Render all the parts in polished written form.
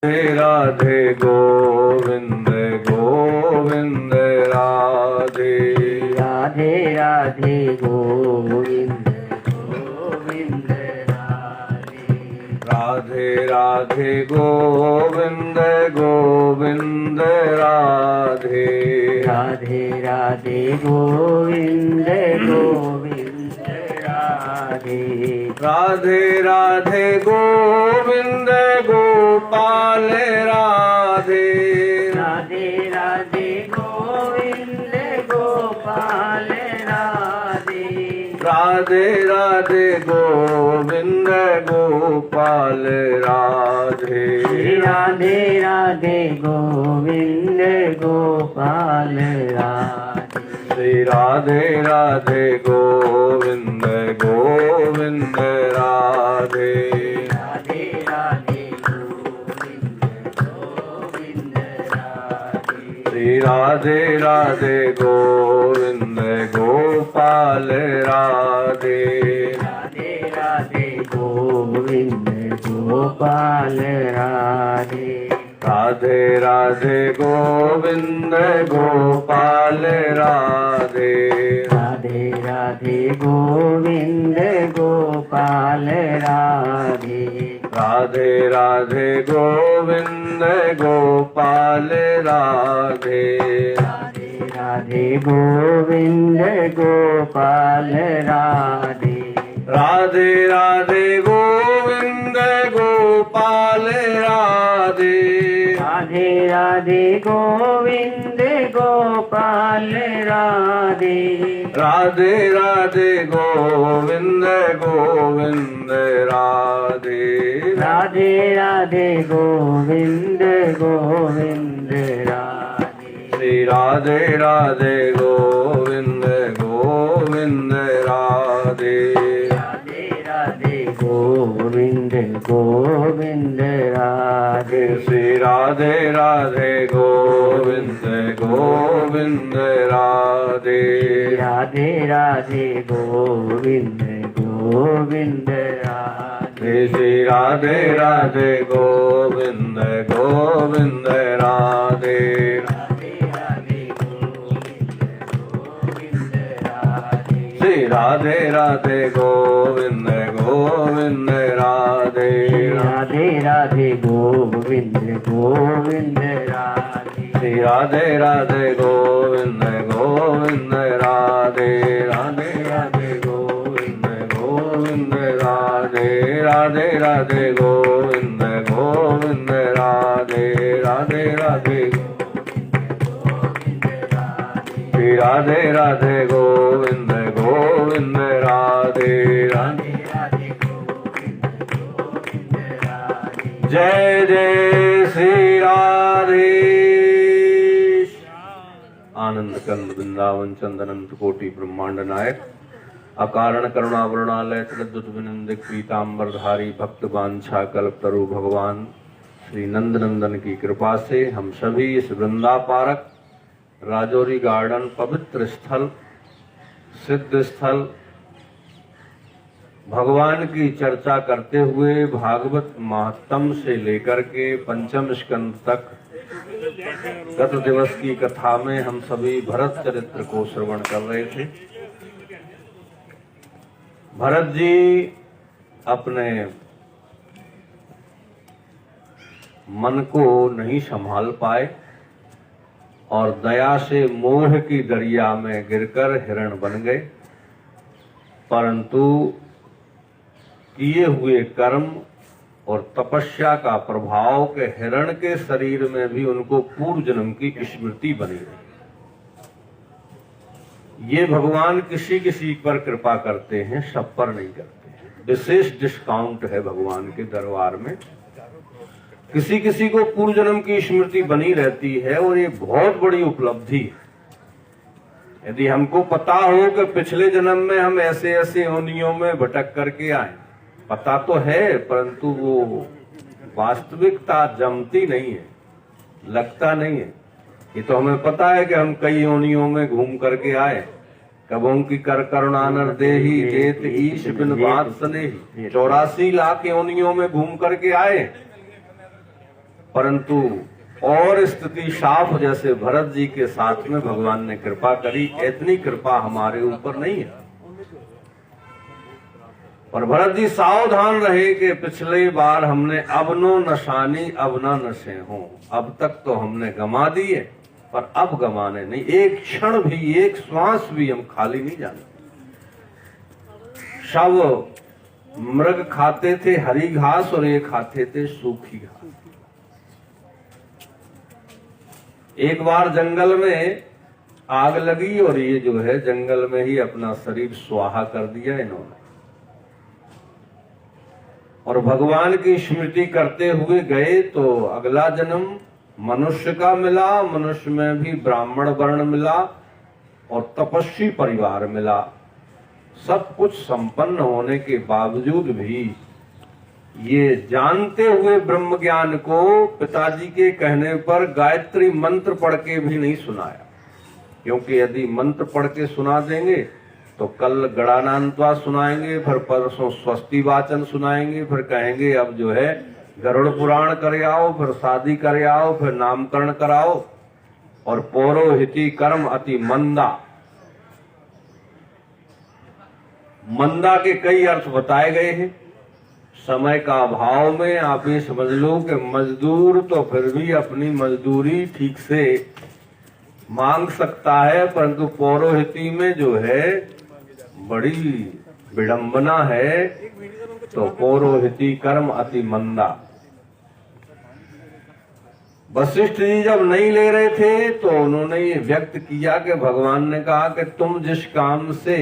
राधे गोविंद गोविंद राधे राधे राधे गोविंद गोविंद राधे राधे राधे गोविंद गोविंद राधे राधे राधे गोविंद गोविंद राधे राधे राधे गोविंद गोपाल राधे राधे राधे गोविंद गोपाल राधे राधे राधे गोविंद गोपाल राधे राधे राधे गोविंद गोपाल राधे श्री राधे राधे गोविंद गोविंद राधे राधे राधे गोविंद गोविंद राधे श्री राधे राधे गोविंद गोपाल राधे राधे राधे गोविंद गोपाल राधे राधे राधे गोविंद गोपाल राधे राधे राधे गोविंद गोपाल राधे राधे राधे गोविंद गोपाल राधे राधे राधे गोविंद गोपाल राधे राधे राधे गोविंद गोपाल राधे राधे राधे गोविंद गोपाल राधे राधे राधे गोविंद गोविंद राधे राधे राधे गोविंद गोविंद राधे श्री राधे राधे गोविंद गोविंद राधे राधे राधे गोविंद गोविंद राधे श्री राधे राधे गोविंद गोविंद राधे राधे राधे गोविंद गोविंद राधे श्री राधे राधे गोविंद गोविंद राधे राधे राधे गोविंद गोविंद राधे श्री राधे राधे गोविंद गोविंद राधे राधे राधे गोविंद गोविंद राधे श्री राधे राधे गोविंद गोविंद राधे राधे राधे गोविंद गोविंद राधे राधे राधे गोविंद गोविंद राधे राधे राधे श्री राधे राधे गोविंद गोविंद राधे राधे जय जय श्री राधे आनंद कंद वृंदावन चंदनंत कोटि ब्रह्मांड नायक अकारण करुणावरुणालय त्रिद्वत विनंदित पीताम्बरधारी भक्त वांछा कल्पतरु भगवान श्री नंद नंदन की कृपा से हम सभी इस वृंदापारक राजौरी गार्डन पवित्र स्थल सिद्ध स्थल भगवान की चर्चा करते हुए भागवत महात्म से लेकर के पंचम स्कंद तक गत दिवस की कथा में हम सभी भरत चरित्र को श्रवण कर रहे थे। भरत जी अपने मन को नहीं संभाल पाए और दया से मोह की दरिया में गिरकर हिरण बन गए, परंतु किए हुए कर्म और तपस्या का प्रभाव के हिरण के शरीर में भी उनको पूर्व जन्म की स्मृति बनी रही। ये भगवान किसी किसी पर कृपा करते हैं, सब पर नहीं करते हैं। विशेष डिस्काउंट है भगवान के दरबार में। किसी किसी को पूर्व जन्म की स्मृति बनी रहती है और ये बहुत बड़ी उपलब्धि है। यदि हमको पता हो कि पिछले जन्म में हम ऐसे ऐसे योनियों में भटक करके आए, पता तो है परंतु वो वास्तविकता जमती नहीं है, लगता नहीं है। ये तो हमें पता है कि हम कई योनियों में घूम करके आए, कबों की कर करुणानर देही जेत ईश बिन बात सनेही, 84 लाख योनियों में घूम करके आए, परंतु और स्थिति साफ जैसे भरत जी के साथ में भगवान ने कृपा करी, इतनी कृपा हमारे ऊपर नहीं है। और भरत जी सावधान रहे कि पिछले बार हमने अब नो नशानी अब ना नशे हो, अब तक तो हमने गमा दिए पर अब गमाने नहीं, एक क्षण भी एक श्वास भी हम खाली नहीं जाने। सब मृग खाते थे हरी घास और ये खाते थे सूखी घास। एक बार जंगल में आग लगी और ये जो है जंगल में ही अपना शरीर स्वाहा कर दिया इन्होंने, और भगवान की स्मृति करते हुए गए तो अगला जन्म मनुष्य का मिला, मनुष्य में भी ब्राह्मण वर्ण मिला और तपस्वी परिवार मिला। सब कुछ संपन्न होने के बावजूद भी ये जानते हुए ब्रह्म ज्ञान को पिताजी के कहने पर गायत्री मंत्र पढ़ के भी नहीं सुनाया, क्योंकि यदि मंत्र पढ़ के सुना देंगे तो कल गणानांतवा सुनाएंगे, फिर परसों स्वस्ति वाचन सुनाएंगे, फिर कहेंगे अब जो है गरुड़ पुराण करे आओ, फिर शादी करे आओ, फिर नामकरण कराओ। और पौरोहिती कर्म अति मंदा, मंदा के कई अर्थ बताए गए हैं। समय का अभाव में आप ये समझ लो कि मजदूर तो फिर भी अपनी मजदूरी ठीक से मांग सकता है, परंतु पौरोहिती में जो है बड़ी विडंबना है। तो पौरोहिती कर्म अति मंदा। वशिष्ठ जी जब नहीं ले रहे थे तो उन्होंने ये व्यक्त किया कि भगवान ने कहा कि तुम जिस काम से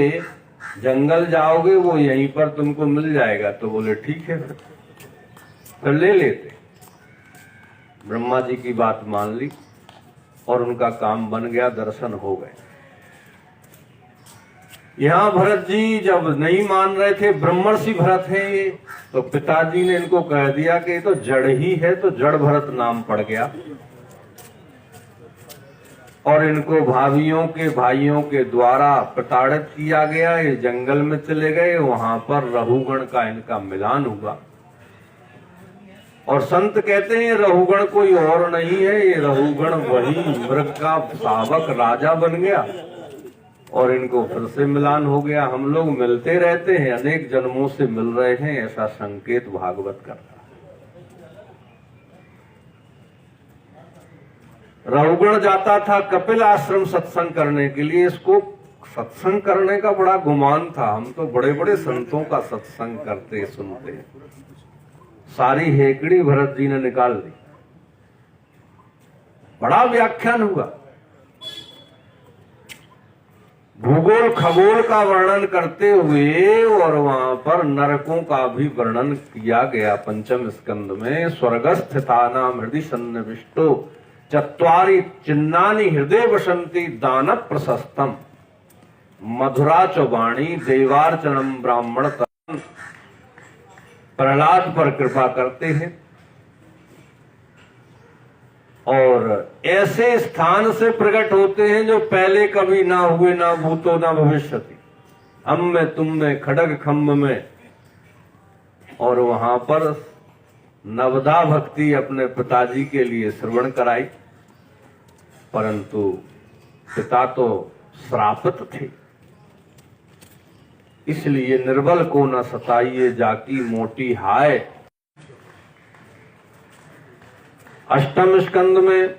जंगल जाओगे वो यहीं पर तुमको मिल जाएगा। तो बोले ठीक है, फिर ले लेते। ब्रह्मा जी की बात मान ली और उनका काम बन गया, दर्शन हो गए। यहाँ भरत जी जब नहीं मान रहे थे, ब्रह्मर्षि भरत है ये, तो पिताजी ने इनको कह दिया कि ये तो जड़ ही है, तो जड़ भरत नाम पड़ गया। और इनको भाभियों के भाइयों के द्वारा प्रताड़ित किया गया। ये जंगल में चले गए, वहां पर रहुगण का इनका मिलान हुआ। और संत कहते हैं रहुगण कोई और नहीं है, ये रहुगण वही मृग का शावक राजा बन गया और इनको फिर से मिलान हो गया। हम लोग मिलते रहते हैं, अनेक जन्मों से मिल रहे हैं, ऐसा संकेत भागवत करता है। रहुगण जाता था कपिल आश्रम सत्संग करने के लिए। इसको सत्संग करने का बड़ा गुमान था, हम तो बड़े बड़े संतों का सत्संग करते सुनते। सारी हेकड़ी भरत जी ने निकाल दी, बड़ा व्याख्यान हुआ। भूगोल खगोल का वर्णन करते हुए और वहां पर नरकों का भी वर्णन किया गया। पंचम स्कंद में स्वर्गस्थितानाम हृदय सन्निविष्टो चत्वारि चिन्नानि हृदय वसंती दान प्रशस्तम मधुरा च वाणी देवार्चनम ब्राह्मण। प्रहलाद पर कृपा करते हैं और ऐसे स्थान से प्रकट होते हैं जो पहले कभी ना हुए, ना भूतो ना भविष्यति। हम में तुम में खड़ग खम्भ में। और वहां पर नवदा भक्ति अपने पिताजी के लिए श्रवण कराई, परंतु पिता तो श्रापित थे, इसलिए निर्बल को न सताइए जाकी मोटी हाय। अष्टम स्कंद में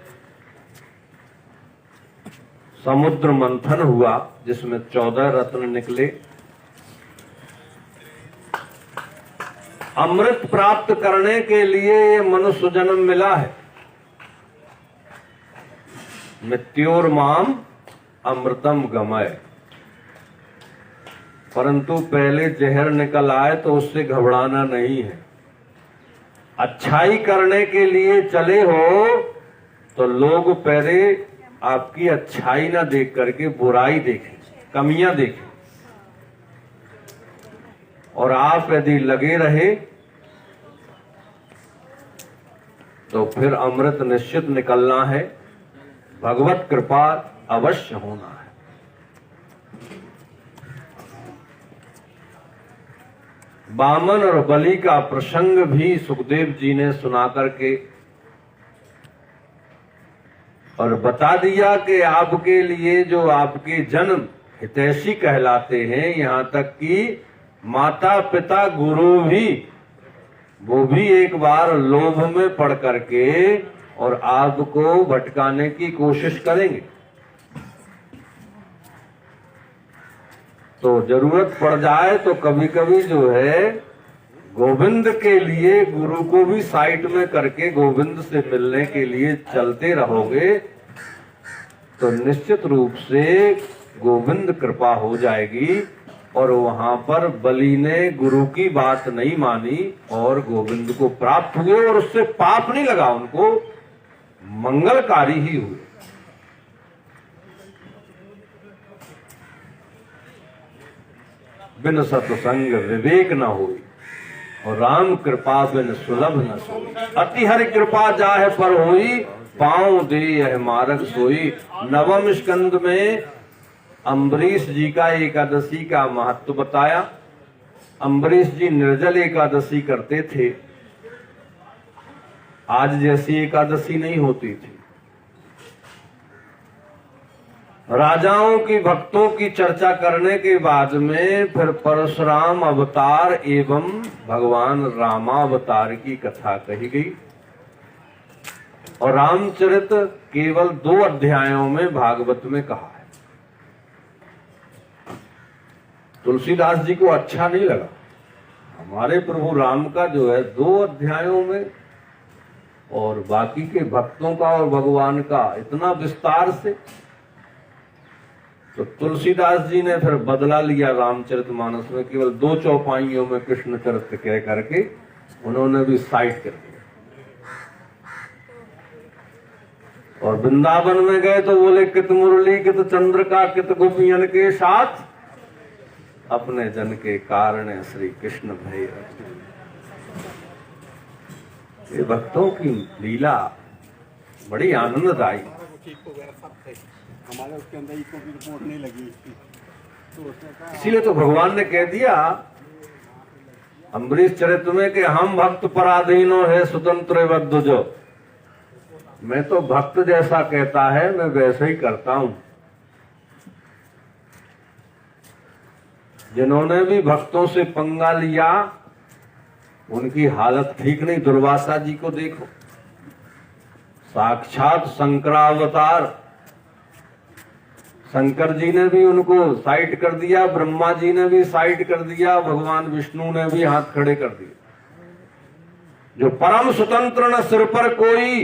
समुद्र मंथन हुआ जिसमें 14 रत्न निकले। अमृत प्राप्त करने के लिए ये मनुष्य जन्म मिला है। मृत्योर माम अमृतम गमय, परंतु पहले जहर निकल आए तो उससे घबराना नहीं है। अच्छाई करने के लिए चले हो तो लोग पहले आपकी अच्छाई ना देख करके बुराई देखें, कमियां देखें, और आप यदि लगे रहे तो फिर अमृत निश्चित निकलना है। भगवत कृपा अवश्य होना है। वामन और बलि का प्रसंग भी सुखदेव जी ने सुना करके और बता दिया कि आपके लिए जो आपके जन्म हितैषी कहलाते हैं, यहाँ तक कि माता पिता गुरु भी, वो भी एक बार लोभ में पड़ करके और आपको भटकाने की कोशिश करेंगे। तो जरूरत पड़ जाए तो कभी कभी जो है गोविंद के लिए गुरु को भी साइड में करके गोविंद से मिलने के लिए चलते रहोगे तो निश्चित रूप से गोविंद कृपा हो जाएगी। और वहां पर बलि ने गुरु की बात नहीं मानी और गोविंद को प्राप्त हुए और उससे पाप नहीं लगा, उनको मंगलकारी ही हुए। बिन सत्संग विवेक न होई और राम कृपा बिन सुलभ न सोई। अति हरि कृपा जाहे पर होई, पांव दे यह मार्ग सोई। नवम स्कंद में अम्बरीश जी का एकादशी का महत्व बताया। अम्बरीश जी निर्जल एकादशी करते थे, आज जैसी एकादशी नहीं होती थी। राजाओं की भक्तों की चर्चा करने के बाद में फिर परशुराम अवतार एवं भगवान रामावतार की कथा कही गई और रामचरित केवल 2 अध्यायों में भागवत में कहा है। तुलसीदास जी को अच्छा नहीं लगा, हमारे प्रभु राम का जो है 2 अध्यायों में और बाकी के भक्तों का और भगवान का इतना विस्तार से। तो तुलसीदास जी ने फिर बदला लिया रामचरितमानस में, केवल 2 चौपाइयों में कृष्ण चरित्र कह करके उन्होंने भी साइड कर दिया। और वृंदावन में गए तो बोले कित मुरली कित चंद्रिका कित गोपियन के साथ, अपने जन के कारण श्री कृष्ण भय। ये भक्तों की लीला बड़ी आनंददायी। हमारे उसके अंदर इको की रिपोर्ट नहीं लगी तो उसने कहा, इसीलिए तो भगवान ने कह दिया अम्बरीश चरित्र में कि हम भक्त पराधीनो है स्वतंत्र बद्ध जो। मैं तो भक्त जैसा कहता है मैं वैसे ही करता हूं। जिन्होंने भी भक्तों से पंगा लिया उनकी हालत ठीक नहीं। दुर्वासा जी को देखो, साक्षात शंकरावतार, शंकर जी ने भी उनको साइड कर दिया, ब्रह्मा जी ने भी साइड कर दिया, भगवान विष्णु ने भी हाथ खड़े कर दिए। जो परम स्वतंत्र न सिर पर कोई,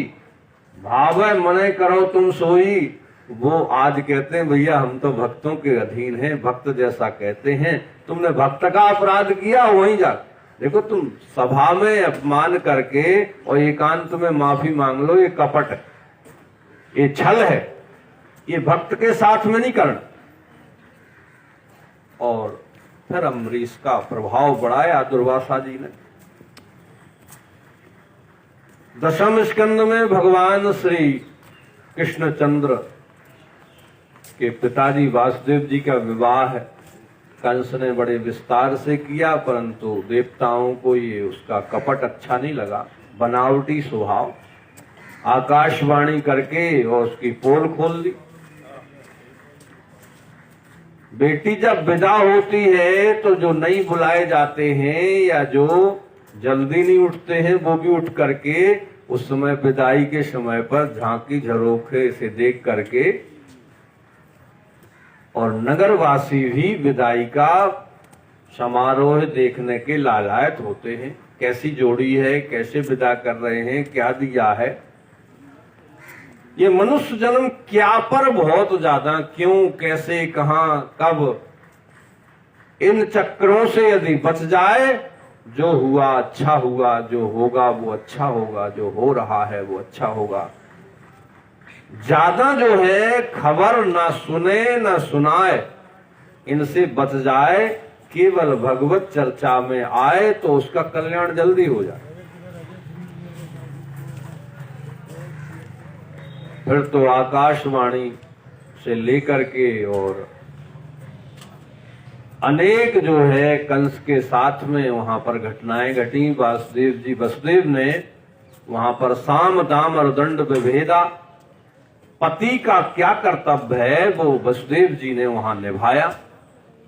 भावै मने करो तुम सोई, वो आज कहते हैं भैया हम तो भक्तों के अधीन हैं, भक्त जैसा कहते हैं। तुमने भक्त का अपराध किया, वहीं जा देखो, तुम सभा में अपमान करके और एकांत में माफी मांग लो, ये कपट है, ये छल है, ये भक्त के साथ में नहीं करना। और फिर अम्बरीश का प्रभाव बढ़ाया दुर्वासा जी ने। दशम स्कंद में भगवान श्री कृष्णचंद्र के पिताजी वासुदेव जी का विवाह है। कंस ने बड़े विस्तार से किया, परंतु देवताओं को ये उसका कपट अच्छा नहीं लगा, बनावटी स्वभाव। आकाशवाणी करके और उसकी पोल खोल दी। बेटी जब विदा होती है तो जो नहीं बुलाए जाते हैं या जो जल्दी नहीं उठते हैं वो भी उठ करके उस समय विदाई के समय पर झांकी झरोखे से देख करके, और नगरवासी भी विदाई का समारोह देखने के लालायत होते हैं। कैसी जोड़ी है, कैसे विदा कर रहे हैं, क्या दिया है। ये मनुष्य जन्म क्या पर बहुत ज्यादा, क्यों, कैसे, कहां, कब, इन चक्रों से यदि बच जाए, जो हुआ अच्छा हुआ, जो होगा वो अच्छा होगा, जो हो रहा है वो अच्छा होगा। ज्यादा जो है खबर ना सुने ना सुनाए, इनसे बच जाए, केवल भगवत चर्चा में आए तो उसका कल्याण जल्दी हो जाए। फिर तो आकाशवाणी से लेकर के और अनेक जो है कंस के साथ में वहां पर घटनाएं घटी। वसुदेव ने वहां पर साम दाम और दंड विभेदा, पति का क्या कर्तव्य है वो वसुदेव जी ने वहां निभाया।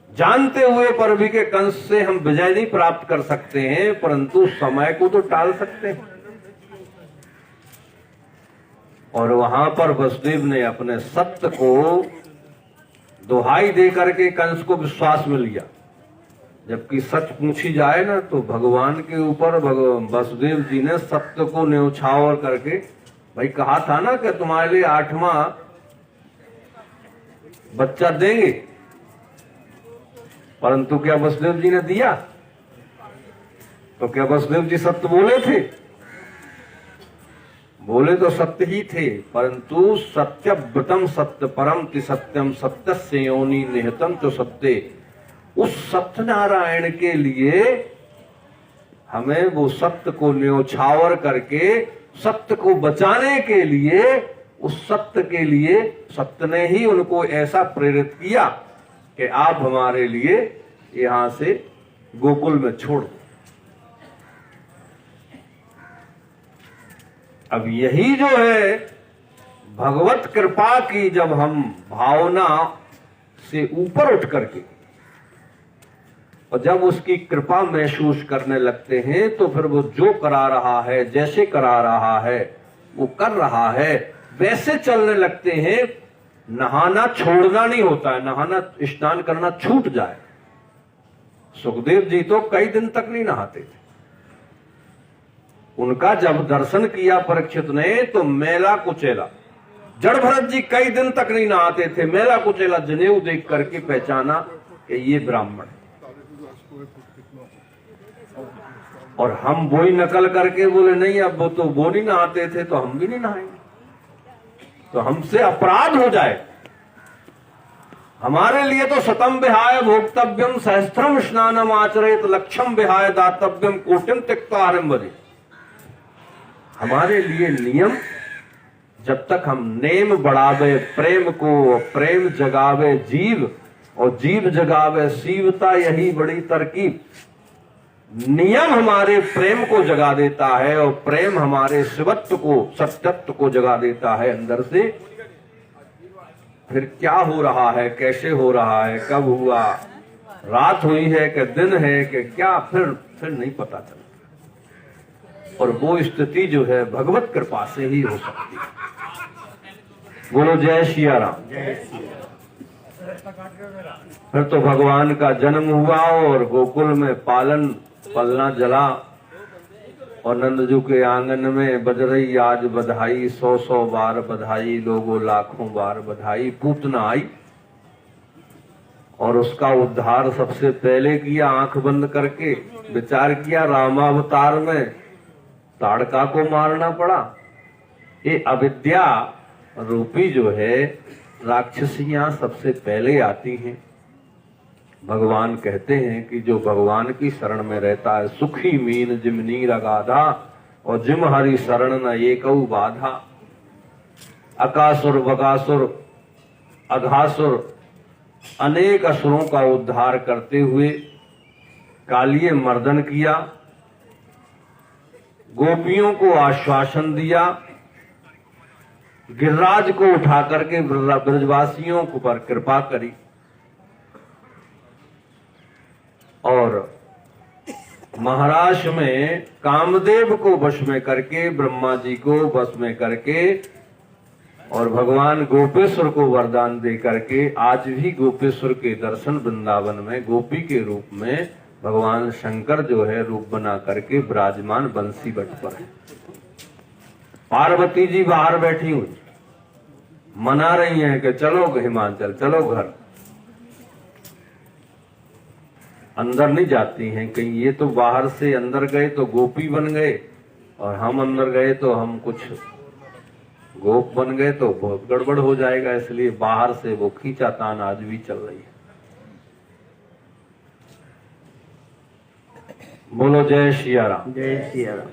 जानते हुए पर भी के कंस से हम विजय नहीं प्राप्त कर सकते हैं, परंतु समय को तो टाल सकते हैं। और वहां पर वसुदेव ने अपने सत्य को दुहाई दे करके कंस को विश्वास में लिया। जबकि सच पूछी जाए ना तो भगवान के ऊपर वसुदेव जी ने सत्य को न्यौछावर करके, भाई कहा था ना कि तुम्हारे लिए 8वां बच्चा देंगे, परंतु क्या वसुदेव जी ने दिया? तो क्या वसुदेव जी सत्य बोले थे? बोले तो सत्य ही थे, परंतु सत्यव्रतम सत्य परम ति सत्यम सत्यस्य योनि निहितम तो सत्य। उस सत्यनारायण के लिए हमें वो सत्य को न्यौछावर करके सत्य को बचाने के लिए, उस सत्य के लिए सत्य ने ही उनको ऐसा प्रेरित किया कि आप हमारे लिए यहां से गोकुल में छोड़ दो। अब यही जो है भगवत कृपा की, जब हम भावना से ऊपर उठ करके और जब उसकी कृपा महसूस करने लगते हैं तो फिर वो जो करा रहा है, जैसे करा रहा है, वो कर रहा है, वैसे चलने लगते हैं। नहाना छोड़ना नहीं होता है, नहाना स्नान करना छूट जाए। सुखदेव जी तो कई दिन तक नहीं नहाते थे। उनका जब दर्शन किया परीक्षित ने तो मेला कुचेला, जड़ भरत जी कई दिन तक नहीं नहाते थे। मेला कुचेला जनेऊ देख करके पहचाना कि ये ब्राह्मण है। और हम वही नकल करके बोले नहीं, अब वो तो वो नहीं नहाते थे तो हम भी नहीं नहाएंगे, तो हमसे अपराध हो जाए। हमारे लिए तो शतम विहाय भोक्तव्यम सहस्त्रम स्नानम आचरेत लक्षम विहाय दातव्यम कोटिम त्यक्तारम बजे। हमारे लिए नियम, जब तक हम नेम बढ़ावे प्रेम को, प्रेम जगावे जीव और जीव जगावे शिवता, यही बड़ी तरकीब। नियम हमारे प्रेम को जगा देता है और प्रेम हमारे शिवत्व को, सत्यत्व को जगा देता है अंदर से। फिर क्या हो रहा है, कैसे हो रहा है, कब हुआ, रात हुई है कि दिन है कि क्या, फिर नहीं पता चलता। और वो स्थिति जो है भगवत कृपा से ही हो सकती है। बोलो जय सिया राम। फिर तो भगवान का जन्म हुआ और गोकुल में पलना जला और नंदजू के आंगन में बज रही आज बधाई, 100 बार बधाई, लोगों लाखों बार बधाई। पूतना आई और उसका उद्धार सबसे पहले किया, आंख बंद करके विचार किया रामावतार में ताड़का को मारना पड़ा। ये अविद्या रूपी जो है राक्षसियां सबसे पहले आती हैं। भगवान कहते हैं कि जो भगवान की शरण में रहता है सुखी मीन जिमनी रगाधा और जिम हरि शरण न एकऊ बाधा। अकासुर बकासुर अघासुर अनेक असुरों का उद्धार करते हुए कालिए मर्दन किया, गोपियों को आश्वासन दिया, गिरिराज को उठा करके ब्रजवासियों पर कृपा करी और महाराष्ट्र में कामदेव को वश में करके, ब्रह्मा जी को वश में करके और भगवान गोपेश्वर को वरदान दे करके आज भी गोपेश्वर के दर्शन वृंदावन में गोपी के रूप में भगवान शंकर जो है रूप बना करके विराजमान बंसी बट पर है। पार्वती जी बाहर बैठी हुई मना रही हैं कि चलो हिमाचल, चलो घर। अंदर नहीं जाती हैं, कहीं ये तो बाहर से अंदर गए तो गोपी बन गए और हम अंदर गए तो हम कुछ गोप बन गए तो बहुत गड़बड़ हो जाएगा, इसलिए बाहर से वो खींचातान आज भी चल रही है। बोलो जय सिया राम। जय सिया राम।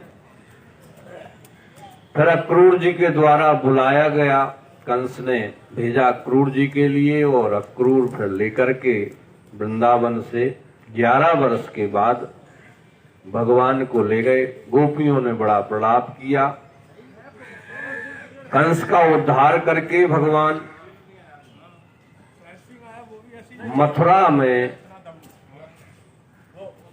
फिर अक्रूर जी के द्वारा बुलाया गया, कंस ने भेजा अक्रूर जी के लिए और अक्रूर फिर लेकर के वृंदावन से 11 वर्ष के बाद भगवान को ले गए। गोपियों ने बड़ा प्रलाप किया कंस का उद्धार करके भगवान मथुरा में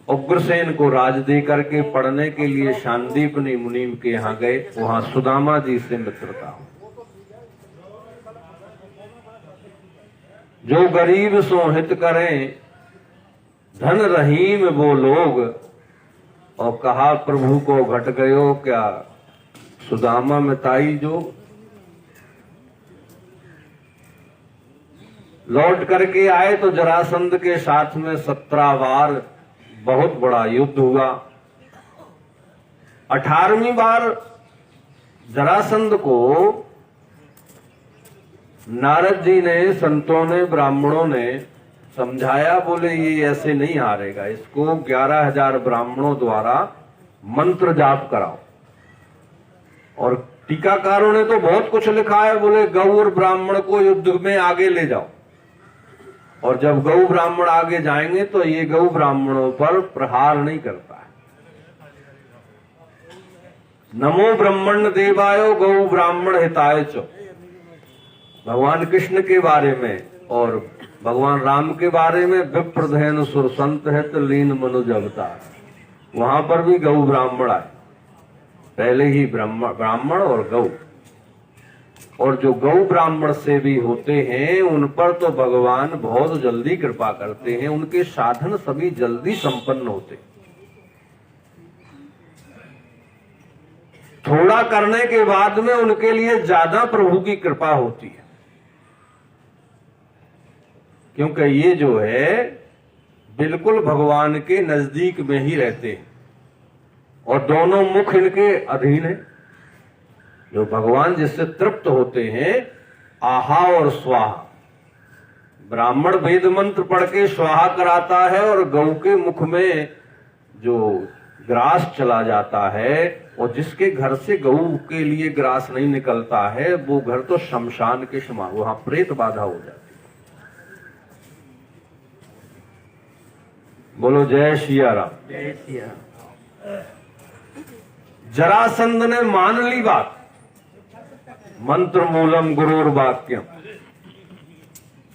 उग्रसेन को राज दे करके पढ़ने के लिए शांदीपनि मुनि के यहाँ गए। वहां सुदामा जी से मित्रता हो। जो गरीब सो हित करें, धन रहीम वो लोग। और कहा प्रभु को घट गयो क्या सुदामा में ताई जो। लौट करके आए तो जरासंध के साथ में 17 बार बहुत बड़ा युद्ध हुआ। 18वीं बार जरासंध को नारद जी ने, संतों ने, ब्राह्मणों ने समझाया। बोले ये ऐसे नहीं हारेगा, इसको 11,000 ब्राह्मणों द्वारा मंत्र जाप कराओ। और टीकाकारों ने तो बहुत कुछ लिखा है। बोले गौ और ब्राह्मण को युद्ध में आगे ले जाओ, और जब गौ ब्राह्मण आगे जाएंगे तो ये गौ ब्राह्मणों पर प्रहार नहीं करता है। नमो ब्रह्मण्य देवायो गौ ब्राह्मण हिताय च। भगवान कृष्ण के बारे में और भगवान राम के बारे में विप्रधेन सुर संत है तो लीन मनुज अवतार। वहां पर भी गौ ब्राह्मण आए, पहले ही ब्राह्मण और गौ। और जो गौ ब्राह्मण से भी होते हैं उन पर तो भगवान बहुत जल्दी कृपा करते हैं। उनके साधन सभी जल्दी संपन्न होते। थोड़ा करने के बाद में उनके लिए ज्यादा प्रभु की कृपा होती है, क्योंकि ये जो है बिल्कुल भगवान के नजदीक में ही रहते हैं और दोनों मुख इनके अधीन है। जो भगवान जिससे तृप्त होते हैं, आहा और स्वाहा। ब्राह्मण वेद मंत्र पढ़ के स्वाहा कराता है और गौ के मुख में जो ग्रास चला जाता है, और जिसके घर से गौ के लिए ग्रास नहीं निकलता है वो घर तो शमशान के समान, वहां प्रेत बाधा हो जाती है। बोलो जय सिया राम। जय सिया राम। जरासंध ने मान ली बात, मंत्र मूलम गुरुर वाक्यम,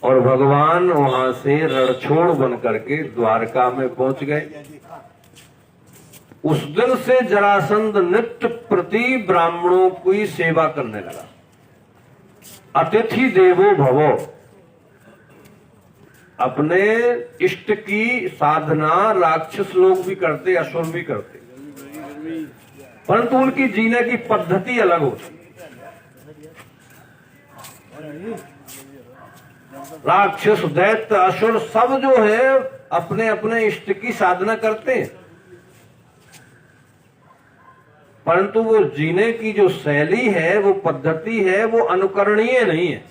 और भगवान वहां से रणछोड़ बन करके द्वारका में पहुंच गए। उस दिन से जरासंध नित्य प्रति ब्राह्मणों की सेवा करने लगा। अतिथि देवो भवो, अपने इष्ट की साधना राक्षस लोग भी करते, असुर भी करते, परंतु उनकी जीने की पद्धति अलग होती। राक्षस, दैत्य, असुर सब जो है अपने अपने इष्ट की साधना करते हैं, परंतु वो जीने की जो शैली है, वो पद्धति है, वो अनुकरणीय नहीं है।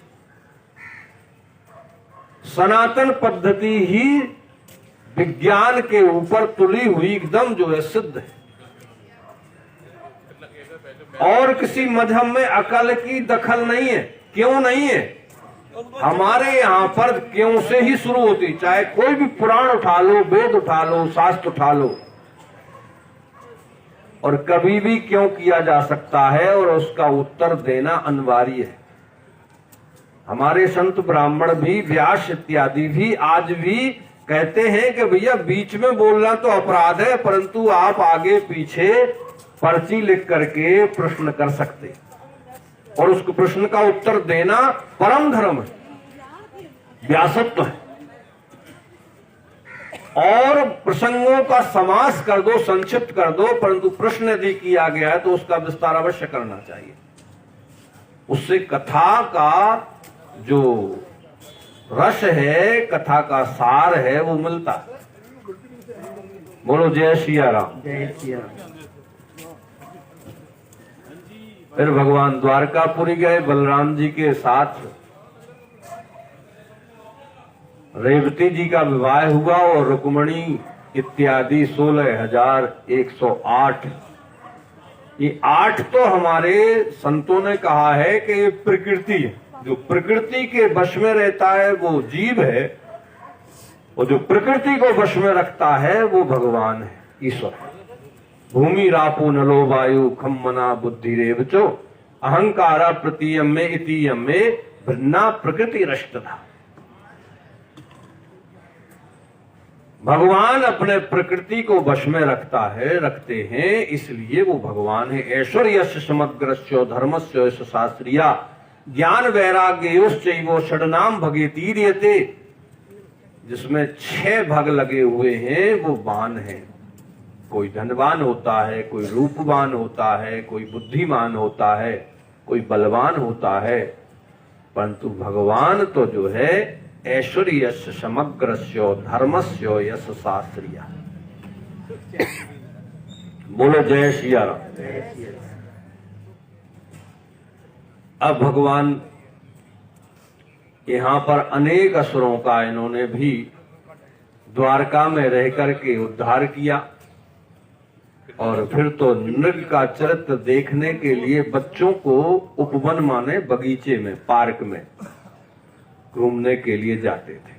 सनातन पद्धति ही विज्ञान के ऊपर तुली हुई एकदम जो है सिद्ध है। और किसी मजहब में अकल की दखल नहीं है। क्यों नहीं है? हमारे यहाँ पर क्यों से ही शुरू होती। चाहे कोई भी पुराण उठा लो, वेद उठा लो, शास्त्र उठा लो, और कभी भी क्यों किया जा सकता है और उसका उत्तर देना अनिवार्य है। हमारे संत ब्राह्मण भी, व्यास इत्यादि भी आज भी कहते हैं कि भैया बीच में बोलना तो अपराध है, परंतु आप आगे पीछे पर्ची लिख करके प्रश्न कर सकते, और उस प्रश्न का उत्तर देना परम धर्म है, व्यासत्व है। और प्रसंगों का समास कर दो, संक्षिप्त कर दो, परंतु प्रश्न यदि किया गया है तो उसका विस्तार अवश्य करना चाहिए। उससे कथा का जो रस है, कथा का सार है, वो मिलता है। बोलो जय सिया राम। जय सिया राम। फिर भगवान द्वारकापुरी गए बलराम जी के साथ। रेवती जी का विवाह हुआ और रुक्मणी इत्यादि 16,108। ये 8 तो हमारे संतों ने कहा है कि ये प्रकृति है। जो प्रकृति के वश में रहता है वो जीव है, और जो प्रकृति को वश में रखता है वो भगवान है, ईश्वर है। भूमि रापो नलो वायु खम मना बुद्धि रेवचो अहंकारा प्रतीयम में इतीयम में भिन्ना प्रकृति रष्टधा। भगवान अपने प्रकृति को वश में रखते हैं, इसलिए वो भगवान है। ऐश्वर्यस्य समग्रस्य धर्मस्य शास्त्रीया ज्ञान वैराग्योश्चैव षडनाम भगेतीर्यते। जिसमें 6 भाग लगे हुए हैं वो वान है। कोई धनवान होता है, कोई रूपवान होता है, कोई बुद्धिमान होता है, कोई बलवान होता है, परंतु भगवान तो जो है ऐश्वर्यस्य समग्रस्य धर्मस्य यश शास्त्रीय। बोलो जय सिया राम। अब भगवान यहां पर अनेक असुरों का इन्होंने भी द्वारका में रह करके उद्धार किया, और फिर तो नृग का चरित्र देखने के लिए बच्चों को उपवन माने बगीचे में, पार्क में घूमने के लिए जाते थे।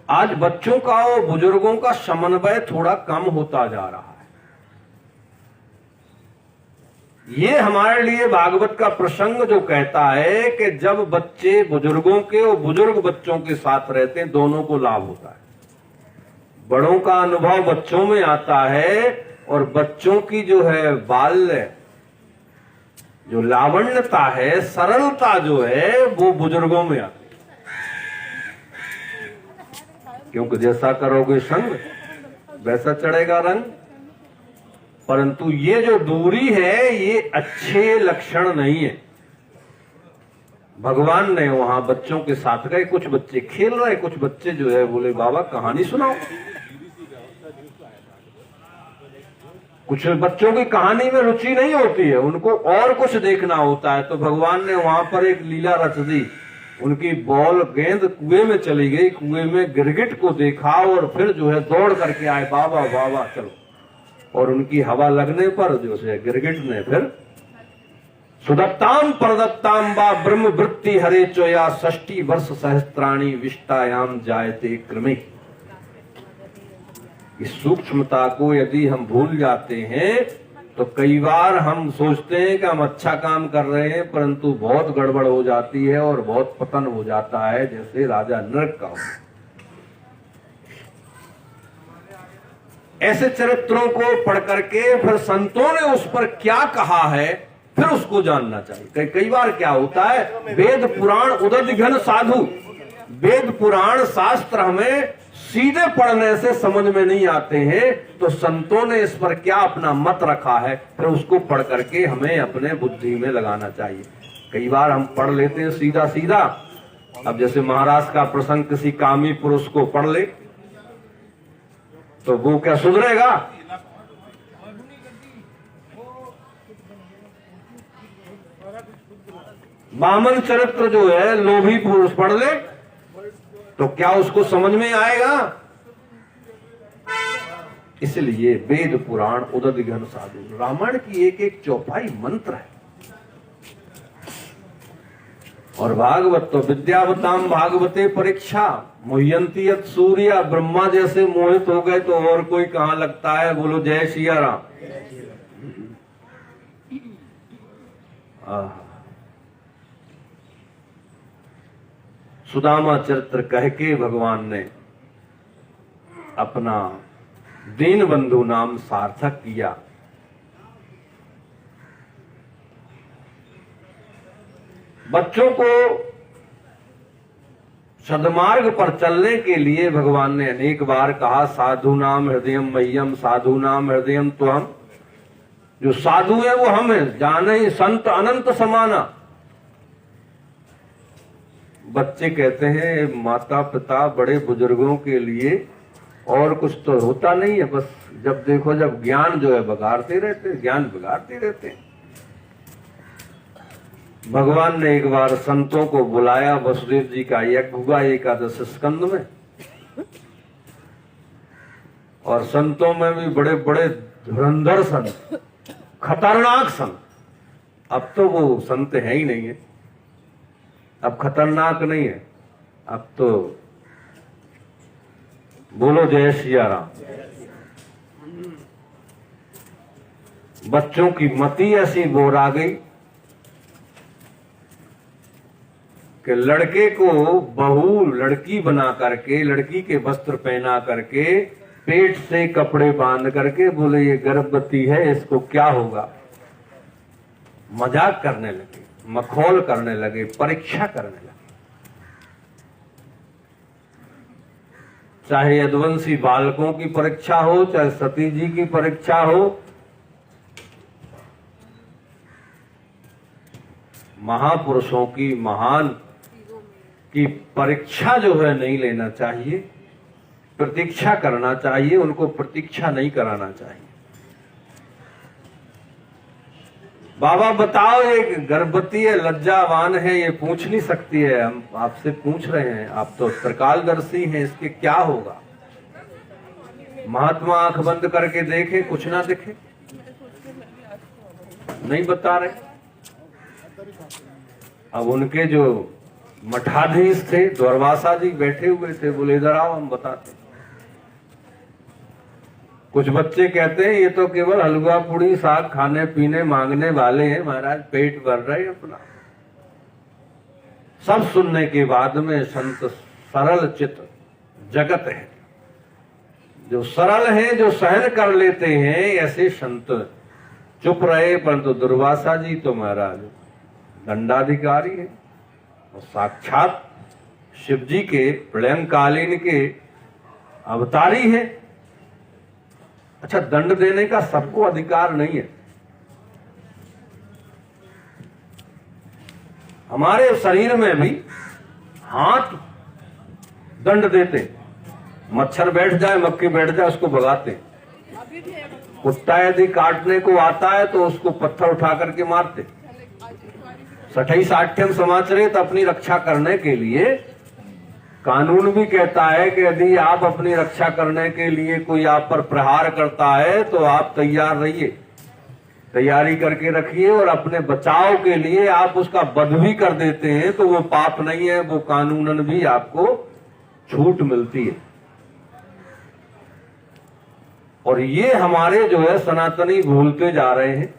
आज बच्चों का और बुजुर्गों का समन्वय थोड़ा कम होता जा रहा है। ये हमारे लिए भागवत का प्रसंग जो कहता है कि जब बच्चे बुजुर्गों के और बुजुर्ग बच्चों के साथ रहते हैं, दोनों को लाभ होता है। बड़ों का अनुभव बच्चों में आता है, और बच्चों की जो है बाल्य जो लावण्यता है, सरलता जो है, वो बुजुर्गों में आती है। क्योंकि जैसा करोगे संग वैसा चढ़ेगा रंग। परंतु ये जो दूरी है ये अच्छे लक्षण नहीं है। भगवान ने वहां बच्चों के साथ गए, कुछ बच्चे खेल रहे, कुछ बच्चे जो है बोले बाबा कहानी सुनाओ। कुछ बच्चों की कहानी में रुचि नहीं होती है, उनको और कुछ देखना होता है। तो भगवान ने वहां पर एक लीला रच दी। उनकी बॉल गेंद कुएं में चली गई, कुएं में गिरगिट को देखा और फिर जो है दौड़ करके आए, बाबा बाबा चलो। और उनकी हवा लगने पर जो है गिरगिट ने फिर सुदत्ताम परदत्ताम बा ब्रह्म वृत्ति हरे चोया 60 वर्ष सहस्त्राणी विष्टायाम जायते क्रमे। इस सूक्ष्मता को यदि हम भूल जाते हैं तो कई बार हम सोचते हैं कि हम अच्छा काम कर रहे हैं, परंतु बहुत गड़बड़ हो जाती है और बहुत पतन हो जाता है, जैसे राजा नरक का हो। ऐसे चरित्रों को पढ़ करके फिर संतों ने उस पर क्या कहा है फिर उसको जानना चाहिए। कई बार क्या होता है, वेद पुराण उदध घन साधु, वेद पुराण शास्त्र हमें सीधे पढ़ने से समझ में नहीं आते हैं, तो संतों ने इस पर क्या अपना मत रखा है फिर उसको पढ़ करके हमें अपने बुद्धि में लगाना चाहिए। कई बार हम पढ़ लेते हैं सीधा सीधा। अब जैसे महाराज का प्रसंग किसी कामी पुरुष को पढ़ ले तो वो क्या सुधरेगा? वामन चरित्र जो है लोभी पुरुष पढ़ ले तो क्या उसको समझ में आएगा? इसलिए वेद पुराण उदध घन साधु, रामायण की एक एक चौपाई मंत्र है। और भागवत तो विद्यावताम भागवते परीक्षा मोह्यंती यत् सूर्य। ब्रह्मा जैसे मोहित हो गए तो और कोई कहां लगता है। बोलो जय सिया राम। सुदामा चरित्र कह के भगवान ने अपना दीन बंधु नाम सार्थक किया। बच्चों को सद्मार्ग पर चलने के लिए भगवान ने अनेक बार कहा, साधु नाम हृदयम मह्यम, साधु नाम हृदयम तो हम। जो साधु है वो हम है, जाने संत अनंत समाना। बच्चे कहते हैं माता पिता बड़े बुजुर्गों के लिए और कुछ तो होता नहीं है, बस जब देखो जब ज्ञान जो है बगाड़ते रहते, ज्ञान बिगाड़ते रहते हैं। भगवान ने एक बार संतों को बुलाया, वसुदेव जी का यज्ञ हुआ एकादश स्कंद में, और संतों में भी बड़े बड़े धुरंधर संत, खतरनाक संत। अब तो वो संत है ही नहीं है, अब खतरनाक नहीं है, अब तो बोलो जय सिया राम। बच्चों की मति ऐसी बोर आ गई कि लड़के को बहू लड़की बना करके, लड़की के वस्त्र पहना करके, पेट से कपड़े बांध करके बोले ये गर्भवती है, इसको क्या होगा। मजाक करने लगे, मखौल करने लगे, परीक्षा करने लगे। चाहे यदुवंशी बालकों की परीक्षा हो, चाहे सती जी की परीक्षा हो, महापुरुषों की, महान की परीक्षा जो है नहीं लेना चाहिए, प्रतीक्षा करना चाहिए, उनको प्रतीक्षा नहीं कराना चाहिए। बाबा बताओ, एक गर्भवती है, लज्जावान है, ये पूछ नहीं सकती है, हम आपसे पूछ रहे हैं, आप तो त्रिकालदर्शी हैं, इसके क्या होगा। महात्मा आंख बंद करके देखे, कुछ ना दिखे, नहीं बता रहे। अब उनके जो मठाधीश थे, द्वारवासा जी बैठे हुए थे, बोले इधर आओ हम बताते। कुछ बच्चे कहते हैं ये तो केवल हलवा पूड़ी साग खाने पीने मांगने वाले हैं महाराज, पेट भर रहे अपना। सब सुनने के बाद में संत सरल चित्त जगत है, जो सरल है, जो सहन कर लेते हैं, ऐसे संत चुप रहे। परंतु दुर्वासा जी तो महाराज दंडाधिकारी है और साक्षात शिव जी के प्रलयंकालीन के अवतारी है। अच्छा, दंड देने का सबको अधिकार नहीं है। हमारे शरीर में भी हाथ दंड देते, मच्छर बैठ जाए, मक्खी बैठ जाए, उसको भगाते। कुत्ता यदि काटने को आता है तो उसको पत्थर उठा करके मारते। सठई साठ्यम समाचरित, अपनी रक्षा करने के लिए कानून भी कहता है कि यदि आप अपनी रक्षा करने के लिए कोई आप पर प्रहार करता है तो आप तैयार रहिए, तैयारी करके रखिए, और अपने बचाव के लिए आप उसका वध भी कर देते हैं तो वो पाप नहीं है, वो कानूनन भी आपको छूट मिलती है। और ये हमारे जो है सनातनी भूलते जा रहे हैं।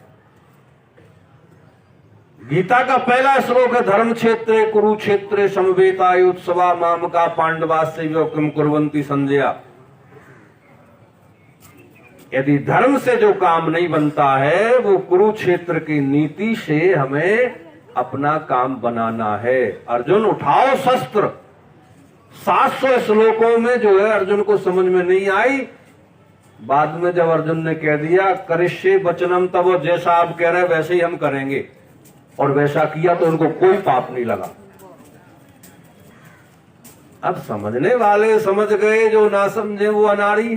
गीता का पहला श्लोक है, धर्म क्षेत्रे कुरुक्षेत्रे समवेतायुत्सवा मामका पांडवास्य किम कुर्वन्ति संजया। यदि धर्म से जो काम नहीं बनता है, वो कुरुक्षेत्र की नीति से हमें अपना काम बनाना है। अर्जुन उठाओ शस्त्र। 700 श्लोकों में जो है अर्जुन को समझ में नहीं आई। बाद में जब अर्जुन ने कह दिया करिष्ये वचनम, तब वो जैसा आप कह रहे हैं वैसे ही हम करेंगे, और वैसा किया तो उनको कोई पाप नहीं लगा। अब समझने वाले समझ गए, जो ना समझे वो अनाड़ी।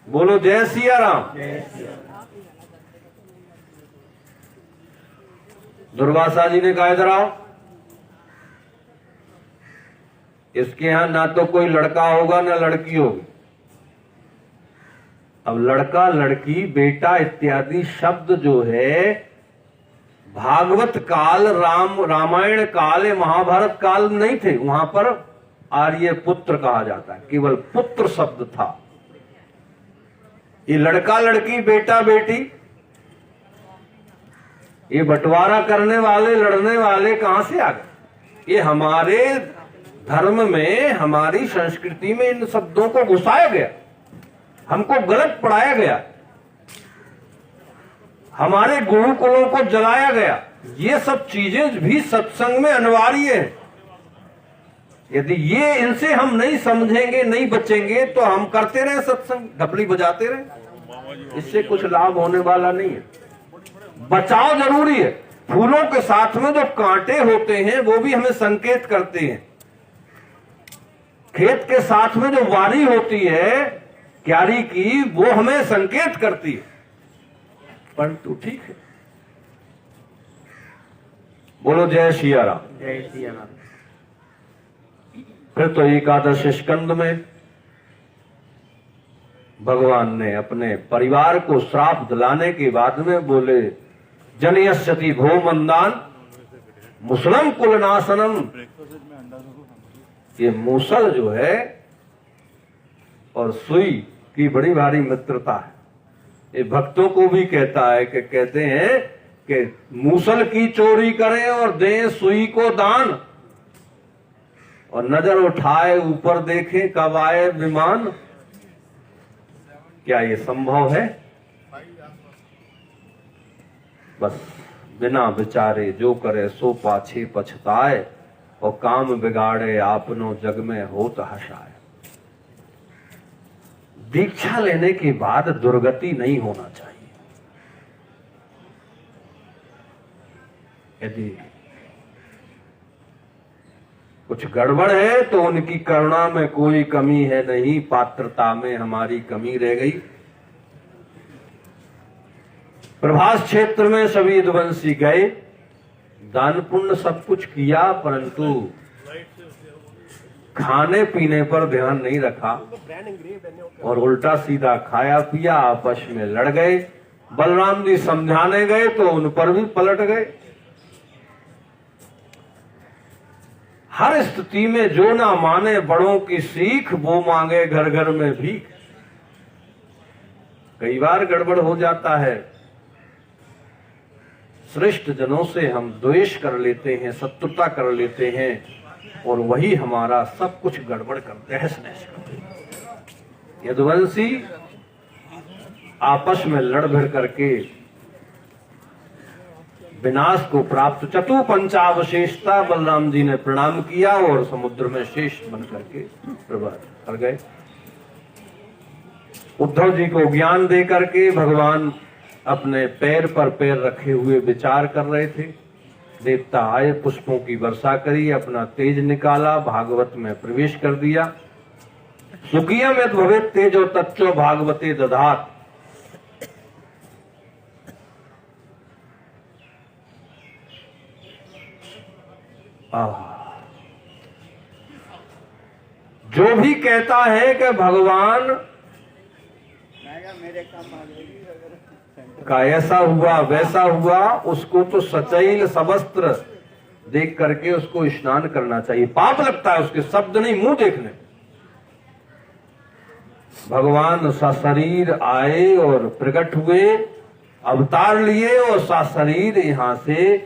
बोलो जय सिया राम। दुर्वासा जी ने कहा इधर आओ, इसके यहां ना तो कोई लड़का होगा ना लड़की होगी। अब लड़का लड़की बेटा इत्यादि शब्द जो है भागवत काल, रामायण काल, महाभारत काल नहीं थे। वहां पर आर्य पुत्र कहा जाता है, केवल पुत्र शब्द था। ये लड़का लड़की बेटा बेटी, ये बंटवारा करने वाले, लड़ने वाले कहां से आ गए। ये हमारे धर्म में, हमारी संस्कृति में इन शब्दों को घुसाया गया, हमको गलत पढ़ाया गया, हमारे गुरुकुलों को जलाया गया। ये सब चीजें भी सत्संग में अनिवार्य है। यदि ये इनसे हम नहीं समझेंगे, नहीं बचेंगे, तो हम करते रहे सत्संग, ढपली बजाते रहे, इससे कुछ लाभ होने वाला नहीं है। बचाव जरूरी है। फूलों के साथ में जो कांटे होते हैं वो भी हमें संकेत करते हैं। खेत के साथ में जो वारी होती है क्यारी की, वो हमें संकेत करती है। परंतु ठीक है। बोलो जय सिया राम। जय सिया राम। फिर तो एकादश स्कंद में भगवान ने अपने परिवार को श्राप दिलाने के बाद में बोले जनयस्यति भो मंदान मुसलम कुलनाशनम। ये मूसल जो है और सुई की बड़ी भारी मित्रता है। ये भक्तों को भी कहता है कि कहते हैं कि मूसल की चोरी करें और दें सुई को दान, और नजर उठाए ऊपर देखे कब आए विमान। क्या ये संभव है? बस बिना विचारे जो करे सो पाछे पछताए, और काम बिगाड़े आपनो जग में होत हर्षाए। दीक्षा लेने के बाद दुर्गति नहीं होना चाहिए। यदि कुछ गड़बड़ है तो उनकी करुणा में कोई कमी है नहीं, पात्रता में हमारी कमी रह गई। प्रभास क्षेत्र में सभी यदुवंशी गए, दान पुण्य सब कुछ किया, परंतु खाने पीने पर ध्यान नहीं रखा और उल्टा सीधा खाया पिया, आपस में लड़ गए। बलराम जी समझाने गए तो उन पर भी पलट गए। हर स्थिति में जो ना माने बड़ों की सीख, वो मांगे घर घर में भीख। कई बार गड़बड़ हो जाता है, श्रेष्ठ जनों से हम द्वेष कर लेते हैं, शत्रुता कर लेते हैं, और वही हमारा सब कुछ गड़बड़ करते हैं, तहस-नहस करते हैं। यदुवंशी आपस में लड़ भिड़ करके विनाश को प्राप्त। चतु पंचावशेषता बलराम जी ने प्रणाम किया और समुद्र में शेष बन करके प्रवाह कर गए। उद्धव जी को ज्ञान दे करके भगवान अपने पैर पर पैर रखे हुए विचार कर रहे थे। देवता आए, पुष्पों की वर्षा करी, अपना तेज निकाला, भागवत में प्रवेश कर दिया। सुखियम यद भवेत् तेजो तच्चो भागवते दधात। जो भी कहता है कि भगवान मेरे काम आ जाएगी का ऐसा हुआ वैसा हुआ, उसको तो सचैल सबस्त्र देख करके उसको स्नान करना चाहिए। पाप लगता है उसके शब्द नहीं, मुंह देखने। भगवान सशरीर आए और प्रकट हुए, अवतार लिए और सशरीर यहां से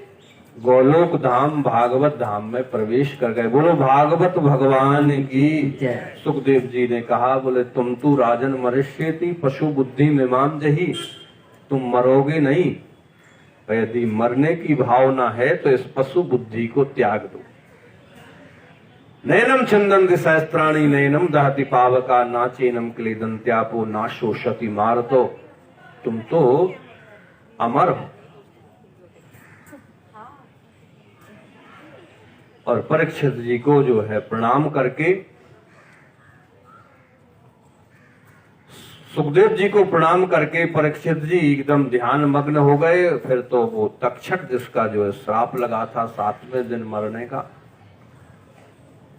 गोलोक धाम भागवत धाम में प्रवेश कर गए। बोलो भागवत भगवान की जय। सुखदेव जी ने कहा, बोले तुम तू राजन मरिष्येति पशु बुद्धि मिमाम जही। तुम मरोगे नहीं, यदि मरने की भावना है तो इस पशु बुद्धि को त्याग दो। नैनम छिंदन्ति सहस्त्राणि नैनम दहति पावका नाचेनम क्लेदन्त्यापो नाशोषति मारतो। तुम तो अमर हो। और परीक्षित जी को जो है प्रणाम करके, सुखदेव जी को प्रणाम करके परीक्षित जी एकदम ध्यान मग्न हो गए। फिर तो वो तक्षक जिसका जो है श्राप लगा था 7वें दिन मरने का,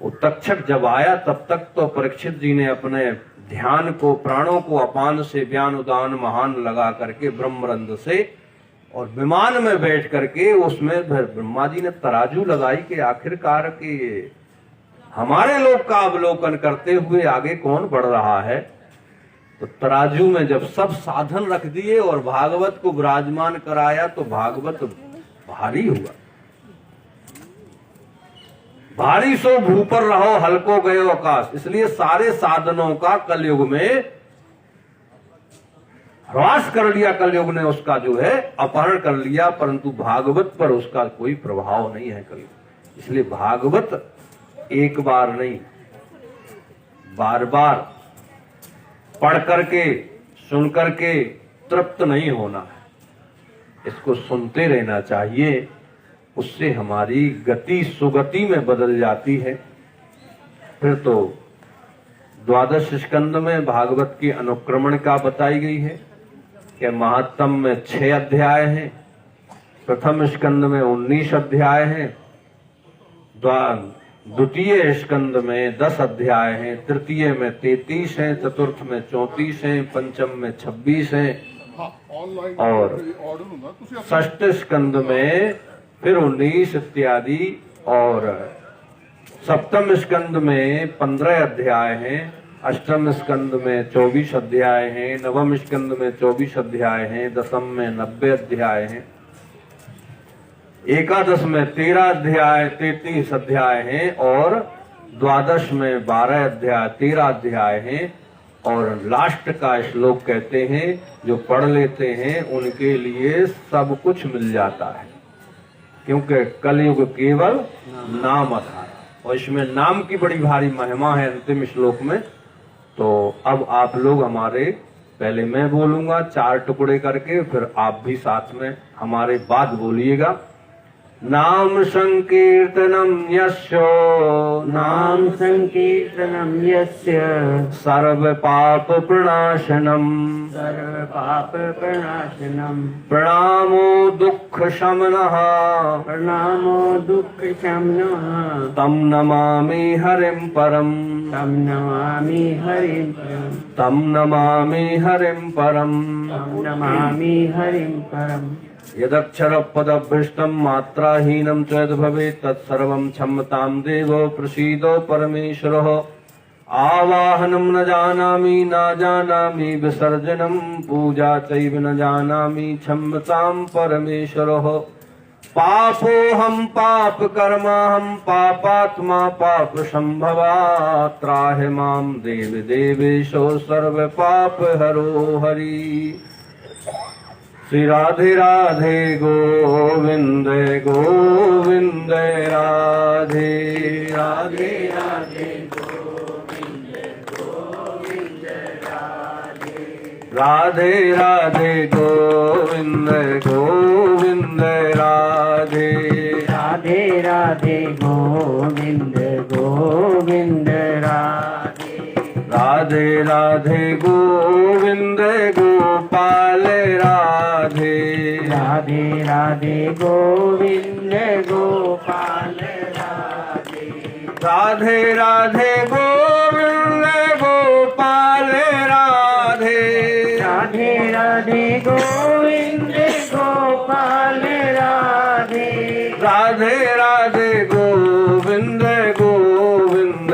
वो तक्षक जब आया तब तक तो परीक्षित जी ने अपने ध्यान को, प्राणों को अपान से व्यान उदान महान लगा करके ब्रह्मरंध्र से और विमान में बैठ करके उसमें ब्रह्मा जी ने तराजू लगाई कि आखिरकार के हमारे लोग का अवलोकन करते हुए आगे कौन बढ़ रहा है। तो तराजू में जब सब साधन रख दिए और भागवत को विराजमान कराया तो भागवत भारी हुआ। भारी सो भूपर रहो हल्को गयो आकाश। इसलिए सारे साधनों का कलयुग में ह्रास कर लिया, कलयुग ने उसका जो है अपहरण कर लिया, परंतु भागवत पर उसका कोई प्रभाव नहीं है कलयुग। इसलिए भागवत एक बार नहीं, बार बार पढ़ करके सुन करके तृप्त नहीं होना है, इसको सुनते रहना चाहिए। उससे हमारी गति सुगति में बदल जाती है। फिर तो द्वादश स्कंद में भागवत की अनुक्रमण का बताई गई है कि महात्म में 6 अध्याय हैं, प्रथम स्कंद में 19 अध्याय हैं, द्वितीय स्कंद में 10 अध्याय हैं, तृतीय में 33 हैं, चतुर्थ में 34 हैं, पंचम में 26 हैं और षष्ठ स्कंद में फिर 19 इत्यादि, और सप्तम स्कंद में 15 अध्याय हैं, अष्टम स्कंद में 24 अध्याय हैं, नवम स्कंद में 24 अध्याय हैं, दसम में 90 अध्याय हैं, एकादश में 13 अध्याय 33 अध्याय हैं और द्वादश में 12 अध्याय 13 अध्याय हैं और लास्ट का श्लोक कहते हैं जो पढ़ लेते हैं उनके लिए सब कुछ मिल जाता है, क्योंकि कलयुग केवल नाम आधार और इसमें नाम की बड़ी भारी महिमा है अंतिम श्लोक में। तो अब आप लोग हमारे, पहले मैं बोलूंगा 4 टुकड़े करके, फिर आप भी साथ में हमारे बाद बोलिएगा। नाम संकीर्तनम यस्य, नाम संकीर्तनम यस्य सर्व पाप प्रणाशनम, सर्व पाप प्रणाशनम, प्रणामो दुख शमनः, प्रणामो दुख शमनः, तम नमामि हरिं परम, तम नमामि हरिं परम, तम नमामि हरिं परम। तम नमामि हरिं परम। यदक्षर पदभ्रष्टं मात्राहीनं च यद् भवेत् तत्सर्वं क्षम्यतां देवो प्रसीदो परमेश्वरः। आवाहनं न जानामि विसर्जनं पूजा चैव न जानामि क्षम्यतां परमेश्वरः। पापोऽहं पापकर्माहं पापात्मा पापसंभवा, त्राहि मां देव देवेशो सर्वपापहरो हरि। श्री राधे राधे गोविंद गोविंद राधे राधे राधे गोविंद गोविंद राधे राधे राधे गोविंद गोविंद राधे राधे राधे गोविंद गोविंद राधे राधे राधे गोविंद गोपाल राधे राधे राधे गोविंद गोपाल राधे राधे राधे गोविंद गोपाल राधे राधे राधे गोविंद गोपाल राधे राधे राधे गोविंद गोविंद